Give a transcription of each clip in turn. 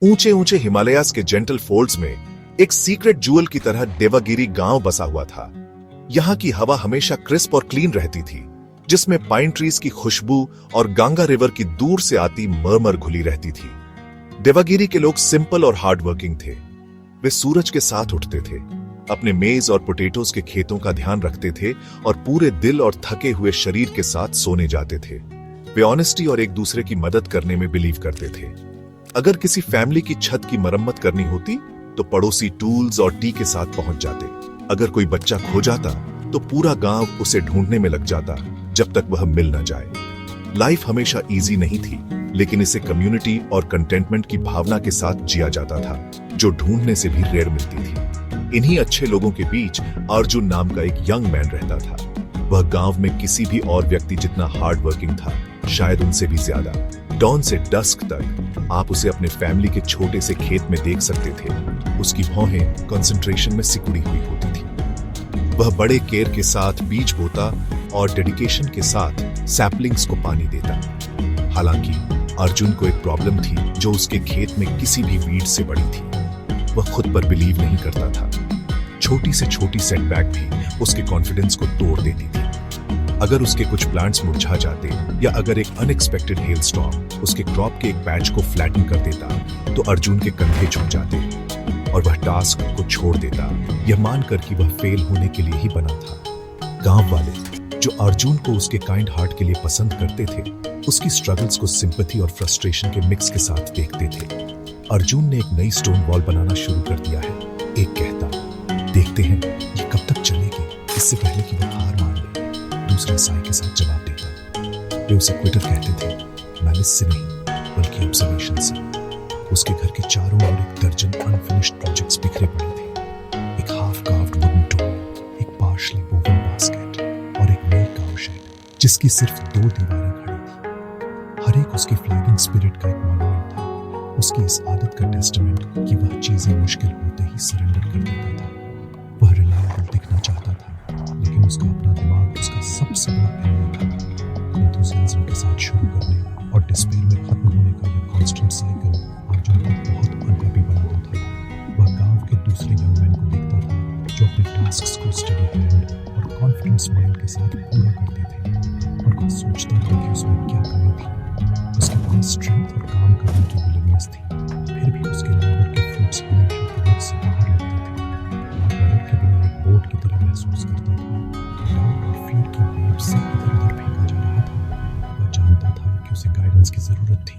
ऊंचे ऊंचे हिमालयास के जेंटल फोल्ड्स में एक सीक्रेट ज्वेल की तरह देवागिरी गांव बसा हुआ था। यहाँ की हवा हमेशा क्रिस्प और क्लीन रहती थी, जिसमें पाइन ट्रीज की खुशबू और गंगा रिवर की दूर से आती मरमर घुली रहती थी। देवागिरी के लोग सिंपल और हार्ड वर्किंग थे। वे सूरज के साथ उठते थे, अपने मेज और पोटैटोज के खेतों का ध्यान रखते थे और पूरे दिल और थके हुए शरीर के साथ सोने जाते थे। वे ऑनेस्टी और एक दूसरे की मदद करने में बिलीव करते थे। अगर किसी फैमिली की छत की मरम्मत करनी होती तो पड़ोसी टूल्स और टी के साथ पहुंच जाते। अगर कोई बच्चा खो जाता तो पूरा गांव उसे ढूंढने में लग जाता जब तक वह मिल न जाए। लाइफ हमेशा इजी नहीं थी, लेकिन इसे कम्युनिटी और कंटेंटमेंट की भावना के साथ जिया जाता था, जो ढूंढने से भी रेयर मिलती थी। इन्हीं अच्छे लोगों के बीच अर्जुन नाम का एक यंग मैन रहता था। वह गांव में किसी भी और व्यक्ति जितना हार्ड वर्किंग था, शायद उनसे भी ज्यादा। डॉन से डस्क तक आप उसे अपने फैमिली के छोटे से खेत में देख सकते थे। उसकी भौहें कंसंट्रेशन में सिकुड़ी हुई होती थी। वह बड़े केयर के साथ बीज बोता और डेडिकेशन के साथ सैपलिंग्स को पानी देता। हालांकि अर्जुन को एक प्रॉब्लम थी जो उसके खेत में किसी भी वीड से बड़ी थी। वह खुद पर बिलीव नहीं करता था। छोटी से छोटी सेटबैक भी उसके कॉन्फिडेंस को तोड़ देती थी। अगर उसके कुछ प्लांट्स मुरझा जाते या अगर एक अनएक्सपेक्टेड हेलस्टॉर्म उसके क्रॉप के एक पैच को फ्लैटन कर देता तो अर्जुन के कंधे झुक जाते और वह टास्क को छोड़ देता, यह मानकर कि वह फेल होने के लिए ही बना था। गांव वाले जो अर्जुन को उसके काइंड हार्ट के लिए पसंद करते थे, उसकी स्ट्रगल्स को सिंपैथी और फ्रस्ट्रेशन के मिक्स के साथ देखते थे। अर्जुन ने एक नई स्टोन वॉल बनाना शुरू कर दिया है। एक कहता, देखते हैं ये कब तक चलेगी, इससे पहले कि वह हार मान ले। दूसरा साई के साथ जवाब देता। वे उसे क्विटर कहते थे, मैलिस से नहीं बल्कि ऑब्जर्वेशन से। उसके घर के चारों ओर एक दर्जन अनफिनिश्ड प्रोजेक्ट्स बिखरे पड़े थे। एक हाफ कार्व्ड वुडन टूल, एक पार्शली वोवन बास्केट और एक नई काउ शेड जिसकी सिर्फ 2 दीवारें खड़ी थी। हर एक उसकी फ्लैगिंग स्पिरिट का एक मॉन्यूमेंट था, उसकी इस आदत का टेस्टामेंट कि वह चीजें मुश्किल होते ही सरेंडर कर देता था। वह रिलायबल दिखना चाहता था, लेकिन उसका अपना दिमाग उसका सबसे बड़ा एनिमी था। एंथुसियाज्म के साथ शुरू करने और डिस्पेयर में खत्म होने का यह कांस्टेंट साइकिल अर्जुन को बहुत अनहैप्पी बना देता था। वह गांव के दूसरे यंग मैन को देखता था जो अपने टास्क्स को स्टडी हैंड और कॉन्फिडेंस माइंड के साथ पूरा करते थे, और वह सोचता था कि उसमें क्या कमी थी। उसके पास स्ट्रेंथ और काम करने की विलिंगनेस थी, फिर भी उसके लेबर के फ्रूट्स हमेशा पहुंच से बाहर लगते थे। वह मदद के बिना एक बोट की तरह महसूस करता था। डाउट और फियर की वेव से इधर उधर फेंका जा रहा था। वह जानता था कि उसे गाइडेंस की जरूरत थी,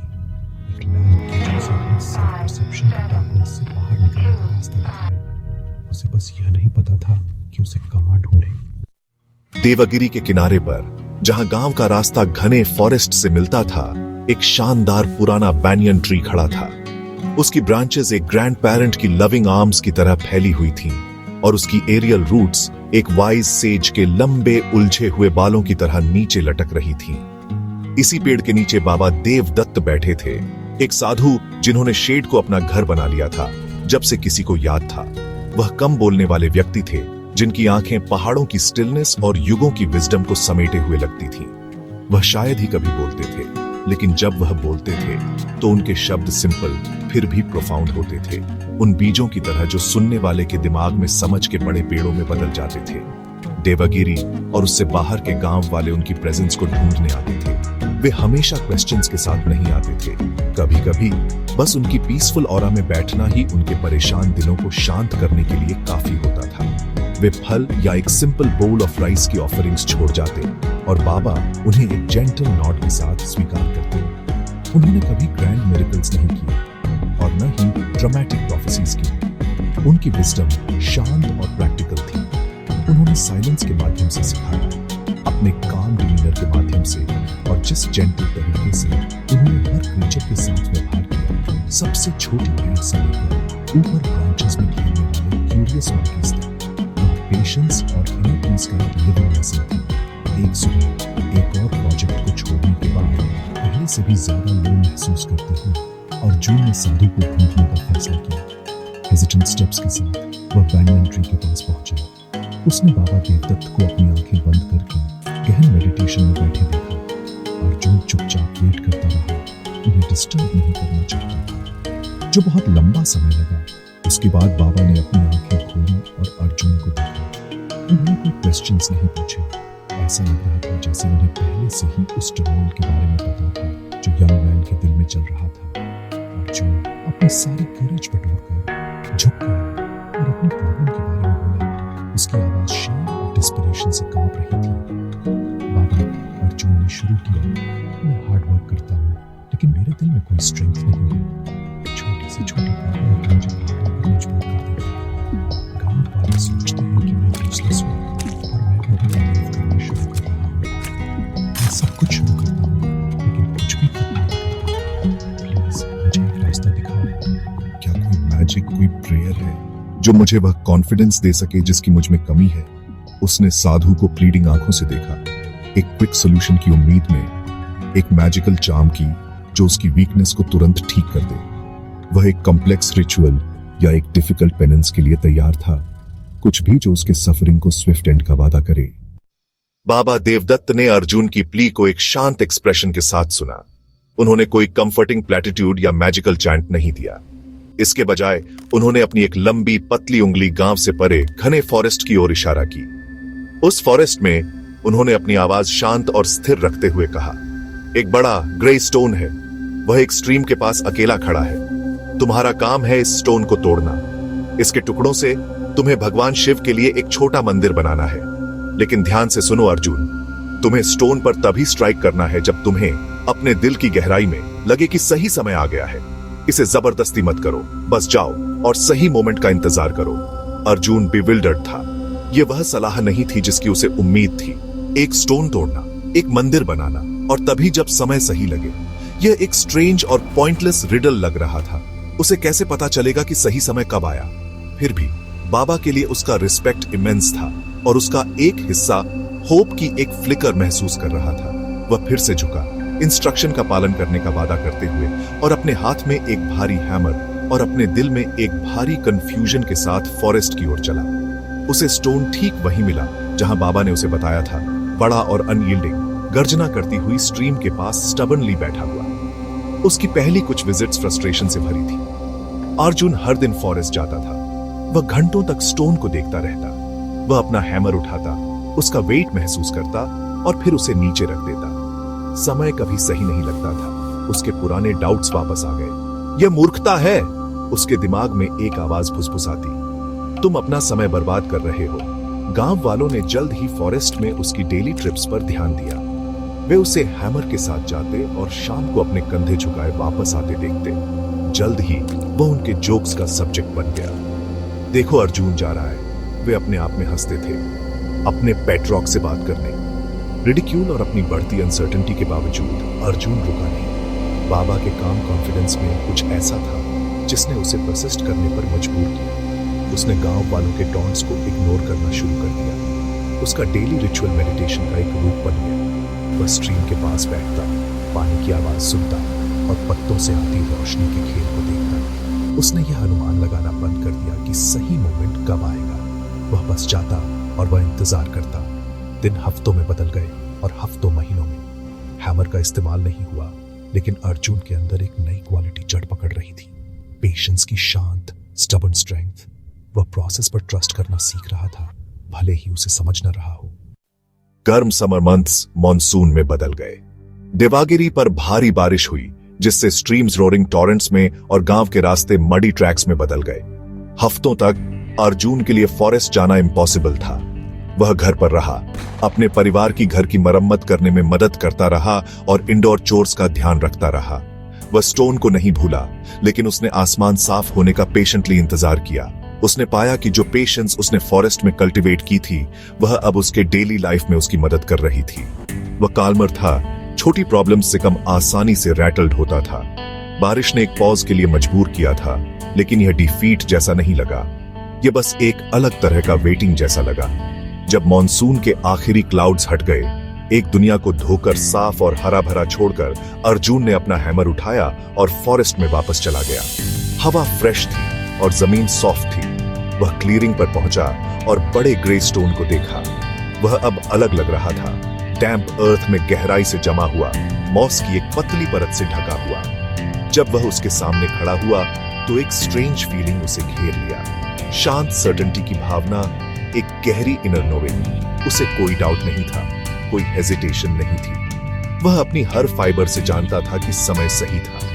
एक लैम्प की जो उसे अपनी सेल्फ परसेप्शन की डार्कनेस से बाहर निकलने का रास्ता दिखाए। उसे बस यह नहीं पता था कि उसे कहां ढूंढे। देवगिरी के किनारे पर, जहां गांव का रास्ता घने फॉरेस्ट से मिलता था, एक शानदार पुराना बैनियन ट्री खड़ा था। उसकी ब्रांचेस एक ग्रैंड पेरेंट की लविंग आर्म्स की तरह फैली हुई थीं, और उसकी एरियल रूट्स एक वाइज सेज के लंबे उलझे हुए बालों की तरह नीचे लटक रही थीं। इसी पेड़ के नीचे बाबा देवदत्त बैठे थे, एक साधु जिन्होंने शेड को अपना घर बना लिया था जब से किसी को याद था। वह कम बोलने वाले व्यक्ति थे, जिनकी आंखें पहाड़ों की स्टिलनेस और युगों की विजडम को समेटे हुए लगती थीं। वह शायद ही कभी बोलते थे, लेकिन जब वह बोलते थे तो उनके शब्द सिंपल फिर भी प्रोफाउंड होते थे, उन बीजों की तरह जो सुनने वाले के दिमाग में समझ के बड़े पेड़ों में बदल जाते थे। देवगिरी और उससे बाहर के गांव वाले उनकी प्रेजेंस को ढूंढने आते थे। वे हमेशा क्वेश्चंस के साथ नहीं आते थे। कभी कभी बस उनकी पीसफुल ऑरा में बैठना ही उनके परेशान दिलों को शांत करने के लिए काफी होता था। वे फल या एक सिंपल बोल ऑफ राइस की ऑफरिंग्स छोड़ जाते और बाबा उन्हें एक जेंटल नॉड के साथ स्वीकार करते। उन्होंने कभी ग्रैंड मिरेकल्स नहीं किए और न ही ड्रामेटिक प्रोफेसीज की। उनकी विजडम शांत और प्रैक्टिकल थी। उन्होंने साइलेंस के माध्यम से सिखाया, अपने काम डिमीनर के माध्यम से, और जिस जेंटल तरीके से उन्होंने हर क्रीचर के साथ व्यवहार किया, सबसे छोटी एंट से लेकर ऊपर ब्रांचेस में खेलने वाले क्यूरियस मंकीज तक। पेशेंस और इनर पीस का एक लिविंग लेसन था। एक सुबह एक और प्रोजेक्ट को छोड़ने के बाद पहले से भी ज्यादा लो महसूस करते हुए अर्जुन ने साधु को ढूंढने का फैसला किया। हेजिटेंट स्टेप्स के साथ वह बैनियन ट्री के पास पहुंचा। उसने बाबा देवदत्त को अपनी आंखें बंद करके गहन मेडिटेशन में बैठे देखा। अर्जुन चुपचाप वेट करता रहा, उन्हें डिस्टर्ब नहीं करना चाहता था। जो बहुत लंबा समय लगा। उसके बाद बाबा ने अपनी आंखें खोली और अर्जुन को देखा। उन्होंने कोई क्वेश्चंस नहीं पूछे। ऐसा लग रहा था जैसे उन्हें पहले से ही उस टर्मोइल के बारे में पता था जो यंग मैन के दिल में चल रहा था। अर्जुन अपनी सारी करेज बटोरकर झुक गया और अपनी प्रॉब्लम के बारे में बोला। उसकी आवाज शेम और डिस्परेशन से कांप रही थी। बाबा, अर्जुन ने शुरू किया, मैं हार्ड वर्क करता हूँ लेकिन मेरे दिल में कोई स्ट्रेंथ नहीं है। छोटी से छोटी प्रॉब्लम मुझे भागने पर मजबूर कर देती है। गांव वाले सोचते हैं कि मैं यूजलेस हूँ और मैं उन्हें तारीफ करना शुरू कर रहा हूँ। मैं सब कुछ शुरू करता हूँ लेकिन कुछ भी खत्म नहीं करता। प्लीज मुझे एक रास्ता दिखाओ। क्या कोई मैजिक, कोई प्रेयर है जो मुझे वह कॉन्फिडेंस दे सके जिसकी मुझ में कमी है? उसने साधु को प्लीडिंग आंखों से देखा, एक क्विक सॉल्यूशन की उम्मीद में, एक मैजिकल चार्म की जो उसकी वीकनेस को तुरंत ठीक कर दे। वह एक कॉम्प्लेक्स रिचुअल या एक डिफिकल्ट पेनेंस के लिए तैयार था, कुछ भी जो उसके सफरिंग को स्विफ्ट एंड का वादा करे। बाबा देवदत्त ने अर्जुन की प्ली को एक शांत एक्सप्रेशन के साथ सुना। उन्होंने कोई कंफर्टिंग प्लेटिट्यूड या मैजिकल चैंट नहीं दिया। इसके बजाय उन्होंने अपनी एक लंबी पतली उंगली गांव से परे घने फॉरेस्ट की ओर इशारा की। उस फॉरेस्ट में उन्होंने अपनी आवाज शांत और स्थिर रखते हुए कहा, एक बड़ा ग्रे स्टोन है, वह एक स्ट्रीम के पास अकेला खड़ा है। तुम्हारा काम है इस स्टोन को तोड़ना। इसके टुकड़ों से तुम्हें भगवान शिव के लिए एक छोटा मंदिर बनाना है। लेकिन ध्यान से सुनो अर्जुन, तुम्हें स्टोन पर तभी स्ट्राइक करना है जब तुम्हें अपने दिल की गहराई में लगे कि सही समय आ गया है। इसे जबरदस्ती मत करो, बस जाओ और सही मोमेंट का इंतजार करो। अर्जुन बिविल्डर्ड था। यह वह सलाह नहीं थी जिसकी उसे उम्मीद थी। एक स्टोन तोड़ना, एक मंदिर बनाना और तभी जब समय सही लगे। यह एक स्ट्रेंज और पॉइंटलेस रिडल लग रहा था। उसे कैसे पता चलेगा कि सही समय कब आया? फिर भी बाबा के लिए उसका रिस्पेक्ट इमेंस था और उसका एक हिस्सा होप की एक फ्लिकर महसूस कर रहा था। वह फिर से झुका, इंस्ट्रक्शन का पालन करने का वादा करते हुए, और अपने हाथ में एक भारी हैमर और अपने दिल में एक भारी कंफ्यूजन के साथ फॉरेस्ट की ओर चला। उसे स्टोन ठीक वहीं मिला जहां बाबा ने उसे बताया था, बड़ा और अनयील्डिंग, गर्जना करती हुई स्ट्रीम के पास स्टबर्नली बैठा हुआ। उसकी पहली कुछ विजिट्स फ्रस्ट्रेशन से भरी थी। अर्जुन हर दिन फॉरेस्ट जाता था। वह घंटों तक स्टोन को देखता रहता। वह अपना हैमर उठाता, उसका वेट महसूस करता और फिर उसे नीचे रख देता। समय कभी सही नहीं लगता था। उसके पुराने डाउट्स वापस आ गए। यह मूर्खता है, उसके दिमाग में एक आवाज फुसफुसाती। तुम अपना समय बर्बाद कर रहे हो। गांव वालों ने जल्द ही फॉरेस्ट में उसकी डेली ट्रिप्स पर ध्यान दिया। वे उसे हैमर के साथ जाते और शाम को अपने कंधे झुकाए वापस आते देखते। जल्द ही वह उनके जोक्स का सब्जेक्ट बन गया। देखो अर्जुन जा रहा है, वे अपने आप में हंसते थे, अपने पेट रॉक से बात करने। रिडिक्यूल और अपनी बढ़ती अनसर्टेनिटी के बावजूद अर्जुन रुका नहीं। बाबा के काम कॉन्फिडेंस में कुछ ऐसा था जिसने उसे परसिस्ट करने पर मजबूर किया। उसने गांव वालों के टॉन्ट्स को इग्नोर करना शुरू कर दिया। उसका डेली रिचुअल मेडिटेशन का एक रूप बन गया। वह स्ट्रीम के पास बैठता, पानी की आवाज सुनता और पत्तों से आती रोशनी के खेल को देखता। उसने यह अनुमान लगाना बंद कर दिया कि सही मोमेंट कब आएगा। वह बस जाता और वह इंतजार करता। दिन हफ्तों में बदल गए और हफ्तों महीनों में। हैमर का इस्तेमाल नहीं हुआ, लेकिन अर्जुन के अंदर एक नई क्वालिटी जड़ पकड़ रही थी, पेशेंस की शांत स्टबर्न स्ट्रेंथ। वह प्रोसेस पर ट्रस्ट करना सीख रहा था, भले ही उसे समझ न रहा हो। गर्म समर मंथ्स मॉनसून में बदल गए। देवागिरी पर भारी बारिश हुई, जिससे स्ट्रीम्स रोरिंग टॉरेंट्स में और गांव के रास्ते मडी ट्रैक्स में बदल गए। हफ्तों तक अर्जुन के लिए फॉरेस्ट जाना इम्पॉसिबल था। वह घर पर रहा, अपने परिवार की घर की मरम्मत करने में मदद करता रहा और इंडोर चोर्स का ध्यान रखता रहा। वह स्टोन को नहीं भूला, लेकिन उसने आसमान साफ होने का पेशेंटली इंतजार किया। उसने पाया कि जो पेशेंस उसने फॉरेस्ट में कल्टीवेट की थी, वह अब उसके डेली लाइफ में उसकी मदद कर रही थी। वह काल्मर था, छोटी प्रॉब्लम्स से कम आसानी से रैटल्ड होता था। बारिश ने एक पॉज के लिए मजबूर किया था, लेकिन यह डिफीट जैसा नहीं लगा। यह बस एक अलग तरह का वेटिंग जैसा लगा। जब मॉनसून के आखिरी क्लाउड्स हट गए, एक दुनिया को धोकर साफ और हरा भरा छोड़कर अर्जुन ने अपना हैमर उठाया और फॉरेस्ट में वापस चला गया। हवा फ्रेश थी और जमीन सॉफ्ट थी। वह क्लियरिंग पर पहुंचा और बड़े ग्रे स्टोन को देखा। वह अब अलग लग रहा था, डैम्प अर्थ में गहराई से जमा हुआ, मॉस की एक पतली परत से ढका हुआ। जब वह उसके सामने खड़ा हुआ, तो एक स्ट्रेंज फीलिंग उसे घेर लिया। शांत सर्टेनिटी की भावना, एक गहरी इनर नोइंग। उसे कोई डाउट नहीं था, कोई हेजिटेशन नहीं थी। वह अपनी हर फाइबर से जानता था कि समय सही था।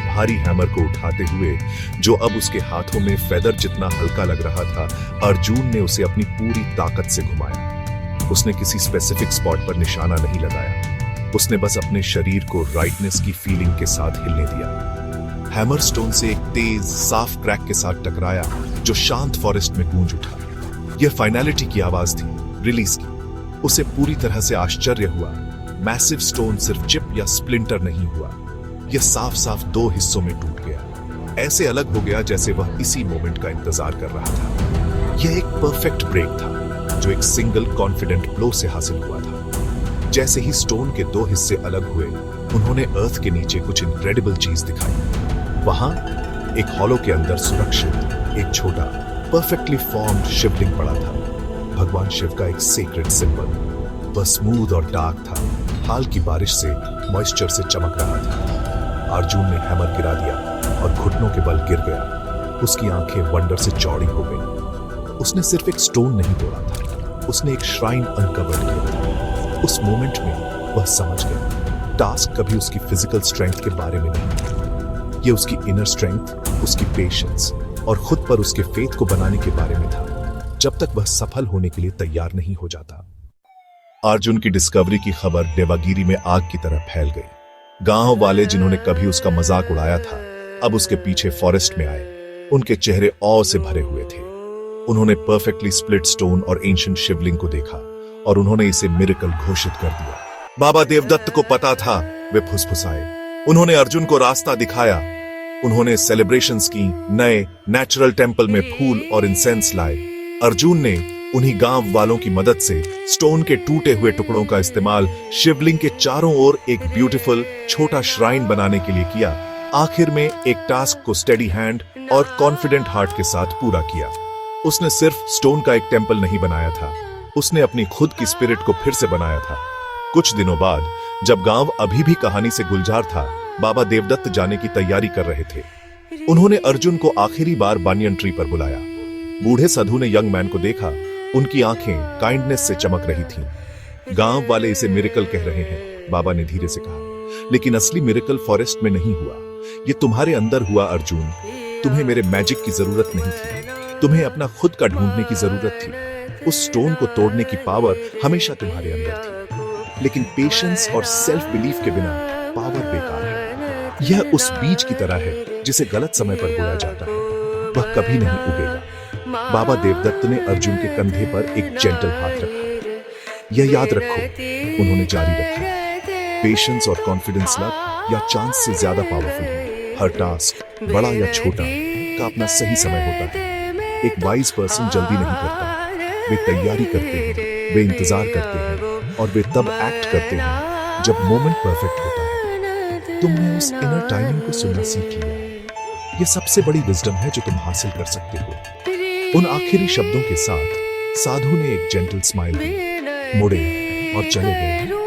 भारी हैमर को उठाते हुए, जो अब उसके हाथों में फेदर जितना हल्का लग रहा था, अर्जुन ने उसे अपनी पूरी ताकत से घुमाया। उसने किसी स्पेसिफिक स्पॉट पर निशाना नहीं लगाया, उसने बस अपने शरीर को राइटनेस की फीलिंग के साथ हिलने दिया। हैमर स्टोन से एक तेज साफ क्रैक के साथ टकराया जो शांत फॉरेस्ट में गूंज उठा। यह फाइनलिटी की आवाज थी, रिलीज की। उसे पूरी तरह से आश्चर्य हुआ। मैसिव स्टोन सिर्फ चिप या स्प्लिंटर नहीं हुआ, यह साफ साफ दो हिस्सों में टूट गया। ऐसे अलग हो गया जैसे वह इसी मोमेंट का इंतजार कर रहा था। यह एक परफेक्ट ब्रेक था जो एक सिंगल कॉन्फिडेंट ब्लो से हासिल हुआ था। जैसे ही स्टोन के दो हिस्से अलग हुए, उन्होंने अर्थ के नीचे कुछ इनक्रेडिबल चीज दिखाई। वहां एक हॉलो के अंदर सुरक्षित एक छोटा परफेक्टली फॉर्म्ड शिवलिंग पड़ा था, भगवान शिव का एक सीक्रेट सिंबल। वह स्मूथ और डार्क था, हाल की बारिश से मॉइस्चर से चमक रहा था। अर्जुन ने हैमर गिरा दिया और घुटनों के बल गिर गया। उसकी आंखें वंडर से चौड़ी हो गईं। उसने सिर्फ एक स्टोन नहीं तोड़ा था, उसने एक श्राइन अनकवर किया था। उस मोमेंट में वह समझ गया, टास्क कभी उसकी फिजिकल स्ट्रेंथ के बारे में नहीं था। यह उसकी इनर स्ट्रेंथ, उसकी पेशेंस और खुद पर उसके फेथ को बनाने के बारे में था, जब तक वह सफल होने के लिए तैयार नहीं हो जाता। अर्जुन की डिस्कवरी की खबर देवागिरी में आग की तरह फैल गई। गांव वाले जिन्होंने कभी उसका मजाक उड़ाया था, अब उसके पीछे फॉरेस्ट में आए। उनके चेहरे औ से भरे हुए थे। उन्होंने परफेक्टली स्प्लिट स्टोन और एंशिएंट शिवलिंग को देखा और उन्होंने इसे मिरेकल घोषित कर दिया। बाबा देवदत्त को पता था, वे फुसफुसाए। उन्होंने अर्जुन को रास्ता दिखाया। उन्होंने सेलिब्रेशंस की, नए नेचुरल टेंपल में फूल और इंसेंस लाए। अर्जुन ने उन्हीं गांव वालों की मदद से स्टोन के टूटे हुए टुकड़ों का इस्तेमाल शिवलिंग के चारों ओर एक ब्यूटीफुल छोटा श्राइन बनाने के लिए किया। आखिर में एक टास्क को स्टेडी हैंड और कॉन्फिडेंट हार्ट के साथ पूरा किया। उसने सिर्फ स्टोन का एक टेंपल नहीं बनाया था, उसने अपनी खुद की स्पिरिट को फिर से बनाया था। कुछ दिनों बाद, जब गांव अभी भी कहानी से गुलजार था, बाबा देवदत्त जाने की तैयारी कर रहे थे। उन्होंने अर्जुन को आखिरी बार बानियन ट्री पर बुलाया। बूढ़े साधु ने यंग मैन को देखा, उनकी आंखें काइंडनेस से चमक रही थीं। गांव वाले इसे मिरेकल कह रहे हैं, बाबा ने धीरे से कहा, लेकिन असली मिरेकल फॉरेस्ट में नहीं हुआ, ये तुम्हारे अंदर हुआ अर्जुन। तुम्हें मेरे मैजिक की जरूरत नहीं थी, तुम्हें अपना खुद का ढूंढने की जरूरत थी। उस स्टोन को तोड़ने की पावर हमेशा तुम्हारे अंदर थी, लेकिन पेशेंस और सेल्फ बिलीफ के बिना पावर बेकार है। यह उस बीज की तरह है जिसे गलत समय पर बोया जाता है, वह कभी नहीं उगेगा। बाबा देवदत्त ने अर्जुन के कंधे पर एक जेंटल हाथ रखा। यह याद रखो, उन्होंने जारी रखा, पेशेंस और कॉन्फिडेंस लक या चांस से ज्यादा पावरफुल है। हर टास्क, बड़ा या छोटा, का अपना सही समय होता है। एक वाइज पर्सन जल्दी नहीं करता, वे तैयारी करते हैं, वे इंतजार करते हैं और वे तब एक्ट करते हैं जब मोमेंट परफेक्ट होता है। तुमने उस इनर टाइमिंग को सुनना सीख लिया। यह सबसे बड़ी विजडम है जो तुम हासिल कर सकते हो। उन आखिरी शब्दों के साथ साधु ने एक जेंटल स्माइल दी, मुड़े और चले गए।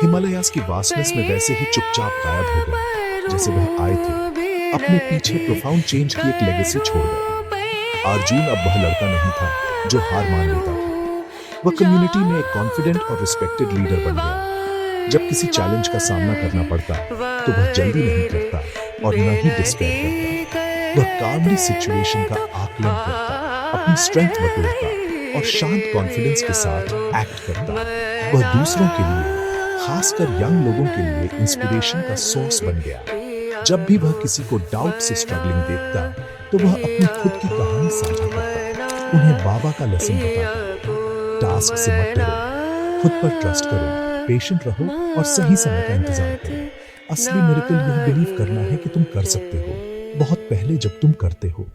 हिमालयास की वास्टनेस में वैसे ही चुपचाप गायब हो गए जैसे वह आए थे। अपने पीछे प्रोफाउंड चेंज की एक लेगेसी छोड़ गए। अर्जुन अब वह लड़का नहीं था जो हार मान लेता था। वह कम्युनिटी में एक कॉन्फिडेंट और रिस्पेक्टेड लीडर बन गया। जब किसी चैलेंज का सामना करना पड़ता तो वह जल्दी नहीं करता और न ही डिस्पेयर करता। वह कामली सिचुएशन का आकलन करता, अपनी स्ट्रेंथ बटोरता और शांत कॉन्फिडेंस के साथ एक्ट करता। वह दूसरों के लिए, खासकर यंग लोगों के लिए इंस्पिरेशन का सोर्स बन गया। जब भी वह किसी को डाउट से स्ट्रगलिंग देखता तो वह अपनी खुद की कहानी साझा करता, उन्हें बाबा का लेसन बताता। टास्क से मत डरो, खुद पर ट्रस्ट करो, पेशेंट रहो और सही समय का इंतजार करो। असली मिरेकल यह बिलीव करना है कि तुम कर सकते हो, बहुत पहले जब तुम करते हो।